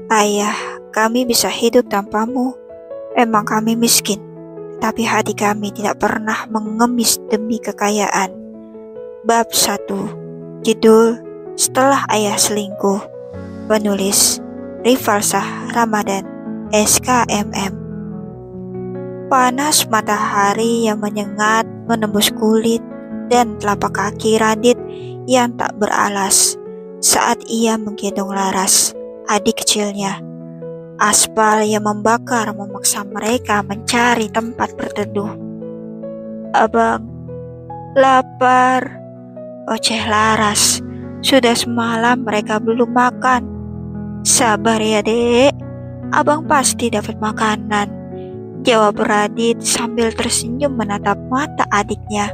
Ayah, kami bisa hidup tanpamu. Memang kami miskin, tapi hati kami tidak pernah mengemis demi kekayaan. Bab 1. Judul Setelah Ayah Selingkuh. Penulis Rifalsah Ramadan, SKMM. Panas matahari yang menyengat menembus kulit dan telapak kaki Radit yang tak beralas saat ia menggendong Laras, adik kecilnya. Aspal yang membakar memaksa mereka mencari tempat berteduh. "Abang, lapar," oceh Laras. Sudah semalam mereka belum makan. "Sabar ya dek, abang pasti dapat makanan," jawab Radit sambil tersenyum menatap mata adiknya.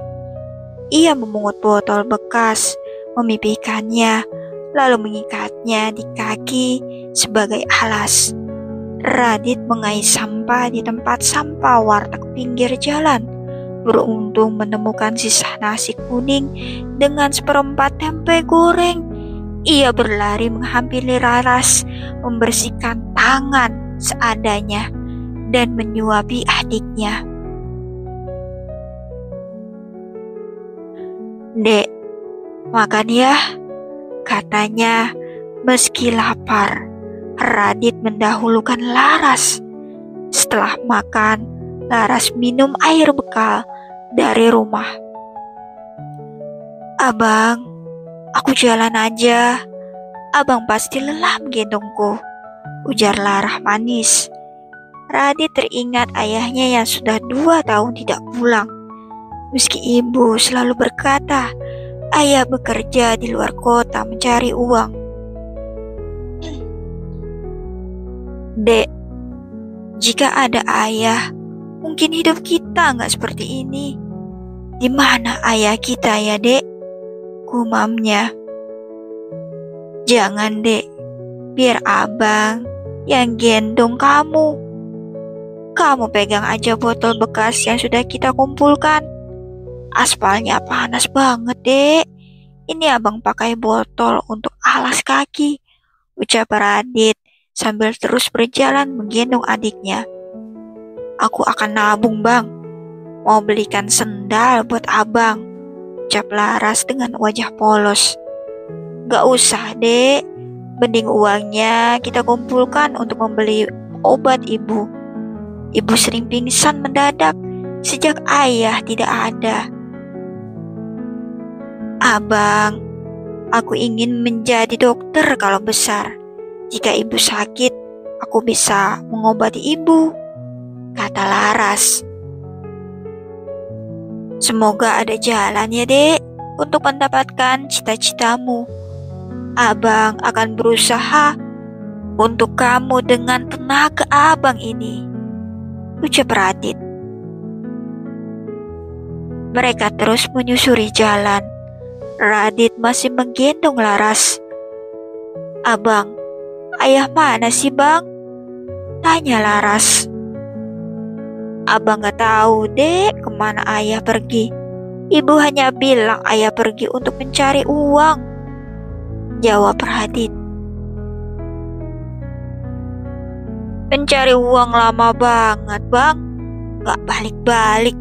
Ia memungut botol bekas, memipihkannya, lalu mengikatnya di kaki sebagai alas. Radit mengais sampah di tempat sampah warteg pinggir jalan. Beruntung menemukan sisa nasi kuning dengan seperempat tempe goreng. Ia berlari menghampiri Laras, membersihkan tangan seadanya, dan menyuapi adiknya. "Dek, makan ya," katanya meski lapar. Radit mendahulukan Laras. Setelah makan, Laras minum air bekal dari rumah. "Abang, aku jalan aja. Abang pasti lelah menggendongku," ujar Laras manis. Radit teringat ayahnya yang sudah 2 tahun tidak pulang. Meski ibu selalu berkata, ayah bekerja di luar kota mencari uang. "Dek, jika ada ayah, mungkin hidup kita nggak seperti ini. Di mana ayah kita ya dek?" gumamnya. "Jangan dek, biar abang yang gendong kamu. Kamu pegang aja botol bekas yang sudah kita kumpulkan. Aspalnya panas banget dek. Ini abang pakai botol untuk alas kaki," ucap Radit sambil terus berjalan menggendong adiknya. "Aku akan nabung bang, mau belikan sendal buat abang," ucap Laras dengan wajah polos. "Gak usah dek, mending uangnya kita kumpulkan untuk membeli obat ibu. Ibu sering pingsan mendadak sejak ayah tidak ada." "Abang, aku ingin menjadi dokter kalau besar. Jika ibu sakit, aku bisa mengobati ibu," kata Laras. "Semoga ada jalan ya dek untuk mendapatkan cita-citamu. Abang akan berusaha untuk kamu dengan tenaga abang ini," ucap Radit. Mereka terus menyusuri jalan. Radit masih menggendong Laras. "Abang, ayah mana sih bang?" tanya Laras. "Abang gak tahu dek kemana ayah pergi. Ibu hanya bilang ayah pergi untuk mencari uang," jawab Radit. "Mencari uang lama banget bang, gak balik-balik.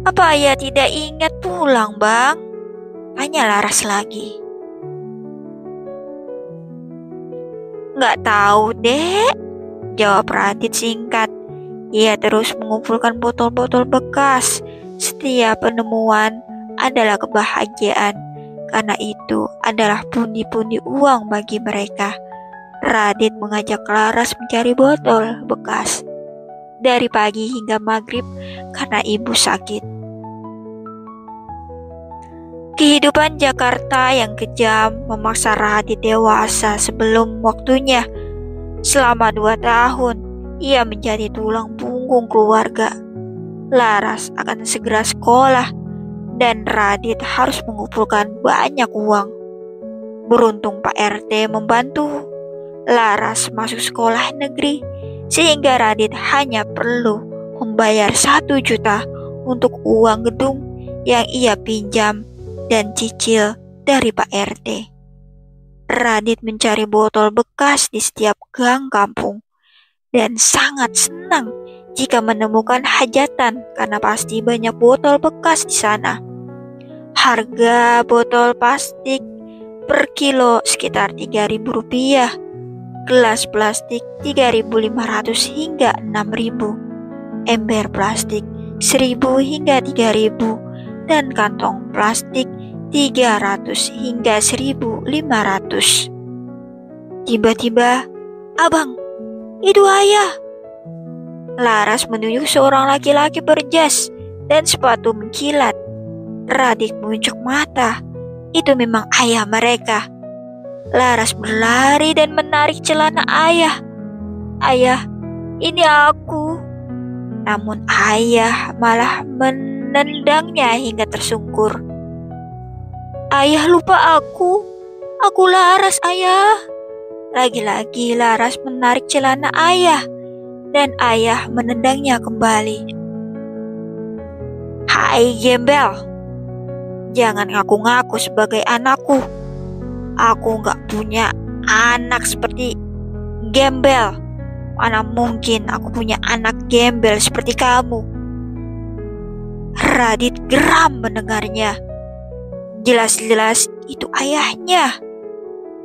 Apa ayah tidak ingat pulang bang?" tanya Laras lagi. "Gak tahu dek," jawab Radit singkat. Ia terus mengumpulkan botol-botol bekas. Setiap penemuan adalah kebahagiaan, karena itu adalah pundi-pundi uang bagi mereka. Radit mengajak Laras mencari botol bekas dari pagi hingga maghrib karena ibu sakit. Kehidupan Jakarta yang kejam memaksa Radit dewasa sebelum waktunya. Selama 2 tahun, ia menjadi tulang punggung keluarga. Laras akan segera sekolah, dan Radit harus mengumpulkan banyak uang. Beruntung Pak RT membantu Laras masuk sekolah negeri, sehingga Radit hanya perlu membayar 1 juta untuk uang gedung yang ia pinjam dan cicil dari Pak RT. Radit mencari botol bekas di setiap gang kampung dan sangat senang jika menemukan hajatan karena pasti banyak botol bekas di sana. Harga botol plastik per kilo sekitar Rp3.000, gelas plastik 3.500 hingga 6.000, ember plastik 1.000 hingga 3.000, dan kantong plastik 300 hingga 1.500. Tiba-tiba, "Abang, itu ayah!" Laras menunjuk seorang laki-laki berjas dan sepatu mengkilat. Radit menunjuk mata. Itu memang ayah mereka. Laras berlari dan menarik celana ayah. "Ayah, ini aku." Namun ayah malah menendangnya hingga tersungkur. "Ayah lupa aku. Aku Laras, ayah." Lagi-lagi Laras menarik celana ayah dan ayah menendangnya kembali. "Hai gembel, jangan ngaku-ngaku sebagai anakku. Aku gak punya anak seperti gembel. Mana mungkin aku punya anak gembel seperti kamu." Radit geram mendengarnya. Jelas-jelas itu ayahnya.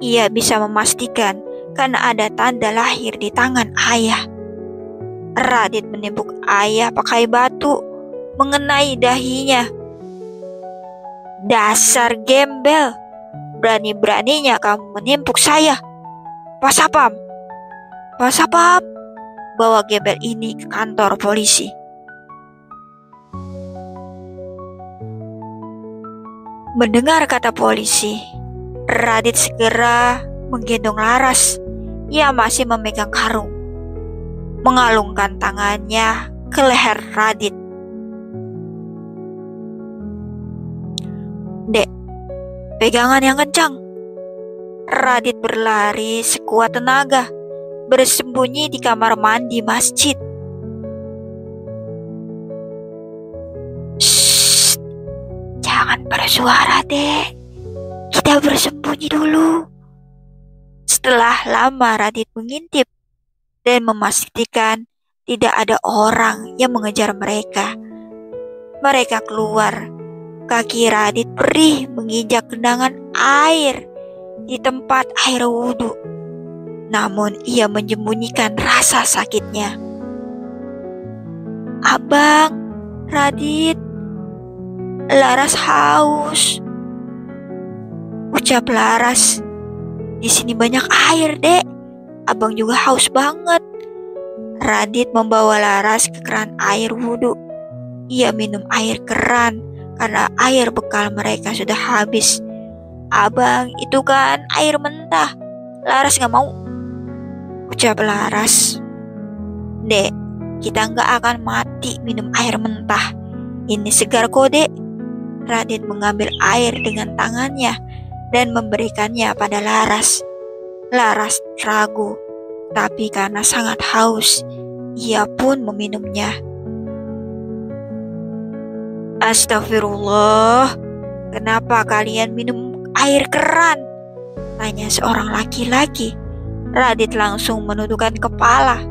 Ia bisa memastikan karena ada tanda lahir di tangan ayah. Radit menembuk ayah pakai batu mengenai dahinya. "Dasar gembel, berani-beraninya kamu menimpuk saya. Pak Sapam, Pak Sapam, bawa gembel ini ke kantor polisi." Mendengar kata polisi, Radit segera menggendong Laras. Ia masih memegang karung, mengalungkan tangannya ke leher Radit. "Dek, pegangan yang kencang." Radit berlari sekuat tenaga, bersembunyi di kamar mandi masjid. "Shh, jangan bersuara, Dek. Kita bersembunyi dulu." Setelah lama Radit mengintip dan memastikan tidak ada orang yang mengejar mereka. Mereka keluar. Kaki Radit perih menginjak genangan air di tempat air wudhu. Namun ia menyembunyikan rasa sakitnya. "Abang, Radit, Laras haus," ucap Laras. "Di sini banyak air, Dek. Abang juga haus banget." Radit membawa Laras ke keran air wudhu. Ia minum air keran karena air bekal mereka sudah habis. "Abang, itu kan air mentah. Laras gak mau," ucap Laras. "Dek, kita gak akan mati minum air mentah. Ini segar kok, Dek." Radit mengambil air dengan tangannya dan memberikannya pada Laras. Laras ragu, tapi karena sangat haus, ia pun meminumnya. "Astagfirullah, kenapa kalian minum air keran?" tanya seorang laki-laki. Radit langsung menundukkan kepala.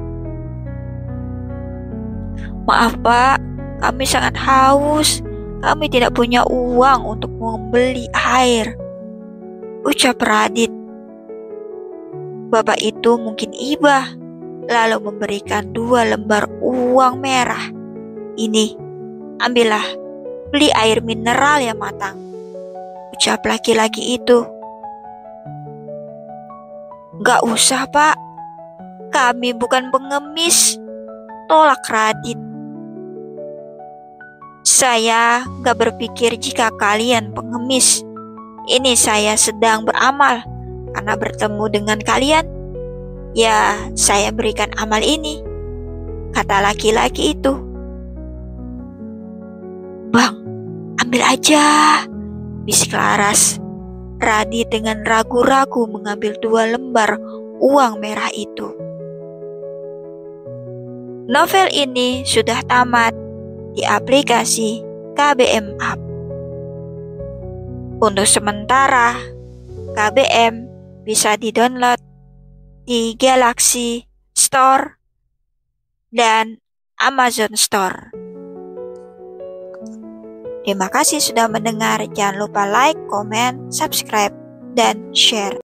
"Maaf Pak, kami sangat haus. Kami tidak punya uang untuk membeli air," ucap Radit. Bapak itu mungkin iba, lalu memberikan 2 lembar uang merah. "Ini, ambillah, beli air mineral yang matang," ucap laki-laki itu. "Gak usah Pak, kami bukan pengemis," tolak Radit. "Saya gak berpikir jika kalian pengemis. Ini saya sedang beramal. Karena bertemu dengan kalian, ya saya berikan amal ini," kata laki-laki itu. "Bang, ambil aja," bisik Laras. Radit dengan ragu-ragu mengambil 2 lembar uang merah itu. Novel ini sudah tamat di aplikasi KBM App. Untuk sementara, KBM bisa di-download di Galaxy Store dan Amazon Store. Terima kasih sudah mendengar. Jangan lupa like, comment, subscribe, dan share.